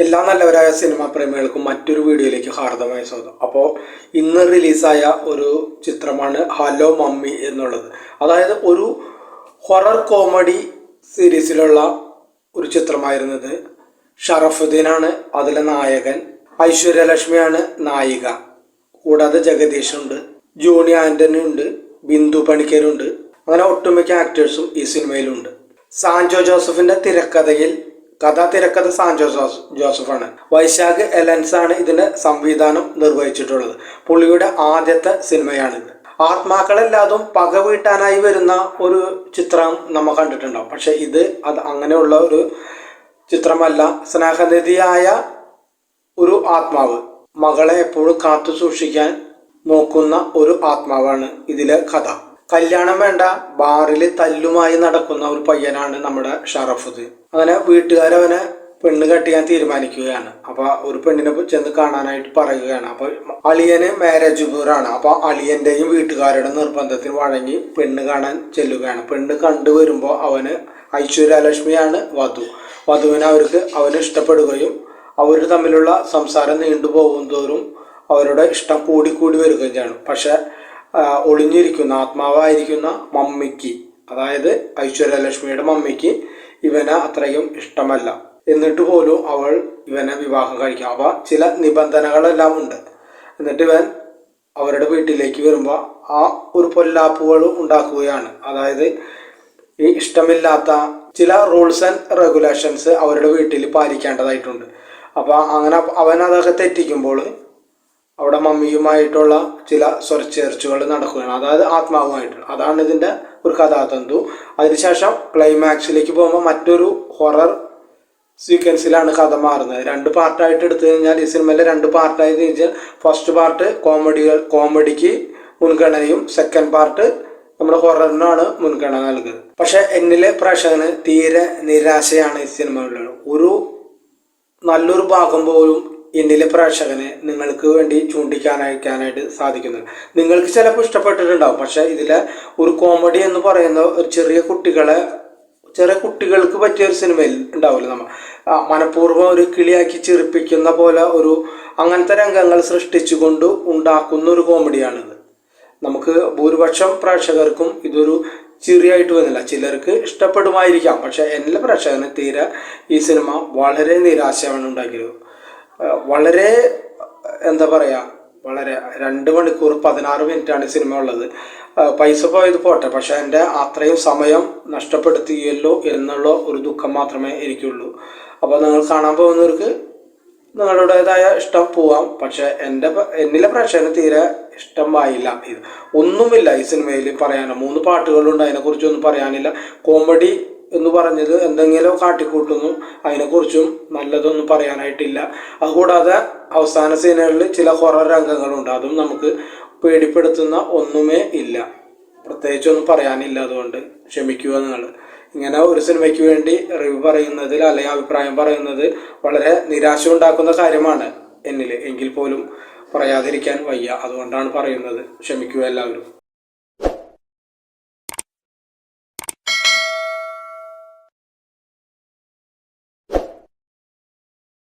എല്ലാ നല്ലവരായ സിനിമാ പ്രേമികൾക്കും മറ്റൊരു വീഡിയോയിലേക്ക് ഹാർദമായ സ്വാഗതം. അപ്പോൾ ഇന്ന് റിലീസായ ഒരു ചിത്രമാണ് ഹലോ മമ്മി എന്നുള്ളത്. അതായത് ഒരു ഹൊറർ കോമഡി സീരീസിലുള്ള ഒരു ചിത്രമായിരുന്നത്. ഷറഫുദ്ദീനാണ് അതിലെ നായകൻ, ഐശ്വര്യലക്ഷ്മിയാണ് നായിക, കൂടാതെ ജഗദീഷുണ്ട്, ജോണി ആന്റണി ഉണ്ട്, ബിന്ദു പണിക്കരുണ്ട്. അങ്ങനെ ഒട്ടുമിക്ക ആക്ടേഴ്സും ഈ സിനിമയിലുണ്ട്. സാൻജോ ജോസഫിന്റെ തിരക്കഥ സാൻജോ ജോസഫാണ്. വൈശാഖ് എലൻസ് ആണ് ഇതിന്റെ സംവിധാനം നിർവഹിച്ചിട്ടുള്ളത്. പുള്ളിയുടെ ആദ്യത്തെ സിനിമയാണിത്. ആത്മാക്കളെല്ലാതും പക വീട്ടാനായി വരുന്ന ഒരു ചിത്രം നമ്മൾ കണ്ടിട്ടുണ്ടാവും. പക്ഷെ അത് അങ്ങനെയുള്ള ഒരു ചിത്രമല്ല. സ്നേഹനിധിയായ ഒരു ആത്മാവ്, മകളെ എപ്പോഴും കാത്തു സൂക്ഷിക്കാൻ നോക്കുന്ന ഒരു ആത്മാവാണ് ഇതിലെ കഥ. കല്യാണം വേണ്ട ബാറിൽ തല്ലുമായി നടക്കുന്ന ഒരു പയ്യനാണ് നമ്മുടെ ഷറഫുദ്ദീൻ. അങ്ങനെ വീട്ടുകാരവനെ പെണ്ണ് കെട്ടിയാൻ തീരുമാനിക്കുകയാണ്. അപ്പൊ ഒരു പെണ്ണിനെ ചെന്ന് കാണാനായിട്ട് പറയുകയാണ്. അപ്പൊ അളിയന് മാരേജ് ബ്യൂറാണ്. അപ്പൊ അളിയന്റെയും വീട്ടുകാരുടെ നിർബന്ധത്തിന് വഴങ്ങി പെണ്ണ് കാണാൻ ചെല്ലുകയാണ്. പെണ്ണ് കണ്ടുവരുമ്പോൾ അവന് ഐശ്വര്യലക്ഷ്മിയാണ് വധുവിനെ അവന് ഇഷ്ടപ്പെടുകയും അവർ തമ്മിലുള്ള സംസാരം നീണ്ടുപോകും തോറും അവരുടെ ഇഷ്ടം കൂടി വരികയും ചെയ്യണം. പക്ഷെ ഒളിഞ്ഞിരിക്കുന്ന ആത്മാവായിരിക്കുന്ന മമ്മിക്ക്, അതായത് ഐശ്വര്യലക്ഷ്മിയുടെ മമ്മിക്ക് ഇവനെ അത്രയും ഇഷ്ടമല്ല. എന്നിട്ട് പോലും അവൾ ഇവനെ വിവാഹം കഴിക്കും. അവ ചില നിബന്ധനകളെല്ലാം ഉണ്ട്. എന്നിട്ട് ഇവൻ അവരുടെ വീട്ടിലേക്ക് വരുമ്പോൾ ആ ഒരു പൊല്ലാപ്പുകൾ ഉണ്ടാക്കുകയാണ്. അതായത് ഈ ഇഷ്ടമില്ലാത്ത ചില റൂൾസ് ആൻഡ് റെഗുലേഷൻസ് അവരുടെ വീട്ടിൽ പാലിക്കേണ്ടതായിട്ടുണ്ട്. അപ്പോൾ അങ്ങനെ അവൻ അതൊക്കെ തെറ്റിക്കുമ്പോൾ അവിടെ മമ്മിയുമായിട്ടുള്ള ചില സ്വരച്ചേർച്ചകൾ നടക്കുകയാണ്. അതായത് ആത്മാവുമായിട്ട്. അതാണ് ഇതിൻ്റെ ഒരു കഥാതന്തു. അതിനുശേഷം ക്ലൈമാക്സിലേക്ക് പോകുമ്പോൾ മറ്റൊരു ഹൊറർ സീക്വൻസിലാണ് കഥ മാറുന്നത്. 2 പാർട്ടായിട്ട് എടുത്തു കഴിഞ്ഞാൽ ഈ സിനിമയിലെ 2 പാർട്ടായി തിരിച്ചാൽ ഫസ്റ്റ് പാർട്ട് കോമഡിക്ക് മുൻഗണനയും സെക്കൻഡ് പാർട്ട് നമ്മുടെ ഹൊററിനാണ് മുൻഗണന നൽകുന്നത്. പക്ഷെ എന്നിലെ പ്രേക്ഷകന് തീരെ നിരാശയാണ് ഈ സിനിമയിലുള്ളത്. ഒരു നല്ലൊരു ഭാഗം പോലും എന്നിലെ പ്രേക്ഷകനെ നിങ്ങൾക്ക് വേണ്ടി ചൂണ്ടിക്കാനായിട്ട് സാധിക്കുന്നത്. നിങ്ങൾക്ക് ചിലപ്പോൾ ഇഷ്ടപ്പെട്ടിട്ടുണ്ടാവും. പക്ഷെ ഇതിലെ ഒരു കോമഡി എന്ന് പറയുന്ന ഒരു ചെറിയ കുട്ടികൾക്ക് പറ്റിയ ഒരു സിനിമയിൽ ഉണ്ടാവില്ല. നമ്മൾ മനഃപൂർവ്വം ഒരു കിളിയാക്കി ചിരിപ്പിക്കുന്ന പോലെ അങ്ങനത്തെ രംഗങ്ങൾ സൃഷ്ടിച്ചുകൊണ്ട് ഉണ്ടാക്കുന്ന ഒരു കോമഡിയാണിത്. നമുക്ക് ഭൂരിപക്ഷം പ്രേക്ഷകർക്കും ഇതൊരു ചിരിയായിട്ട് വന്നില്ല. ചിലർക്ക് ഇഷ്ടപ്പെടുമായിരിക്കാം. പക്ഷെ എൻ്റെ പ്രേക്ഷകന് തീരെ ഈ സിനിമ വളരെ നിരാശയാണ് ഉണ്ടാക്കിയത്. വളരെ വളരെ 2 മണിക്കൂർ 16 മിനിറ്റാണ് സിനിമ ഉള്ളത്. പൈസ പോയത് പോട്ടെ, പക്ഷെ എൻ്റെ അത്രയും സമയം നഷ്ടപ്പെടുത്തിയല്ലോ എന്നുള്ള ഒരു ദുഃഖം മാത്രമേ എനിക്കുള്ളൂ. നിങ്ങൾ കാണാൻ പോകുന്നവർക്ക് നിങ്ങളുടേതായ ഇഷ്ടം പോവാം. പക്ഷെ എന്നിലെ പ്രേക്ഷകന് തീരെ ഇഷ്ടമായില്ല. ഇത് ഒന്നുമില്ല ഈ സിനിമയിൽ പറയാനോ. 3 പാട്ടുകളുണ്ട്, അതിനെക്കുറിച്ചൊന്നും പറയാനില്ല. കോമഡി എന്ന് പറഞ്ഞത് എന്തെങ്കിലും കാട്ടിക്കൂട്ടുന്നു, അതിനെക്കുറിച്ചും നല്ലതൊന്നും പറയാനായിട്ടില്ല. അതുകൂടാതെ അവസാന സീനുകളിൽ ചില ഹൊറർ രംഗങ്ങളുണ്ട്. അതും നമുക്ക് പേടിപ്പെടുത്തുന്ന ഒന്നുമേ ഇല്ല. പ്രത്യേകിച്ചൊന്നും പറയാനില്ല. അതുകൊണ്ട് ക്ഷമിക്കുക. നിങ്ങൾ ഇങ്ങനെ ഒരു സിനിമയ്ക്ക് വേണ്ടി റിവ്യൂ പറയുന്നതിൽ അല്ലെങ്കിൽ അഭിപ്രായം പറയുന്നത് വളരെ നിരാശ ഉണ്ടാക്കുന്ന കാര്യമാണ് എന്നിൽ. എങ്കിൽ പോലും പറയാതിരിക്കാൻ വയ്യ. അതുകൊണ്ടാണ് പറയുന്നത്. ക്ഷമിക്കുക എല്ലാവരും.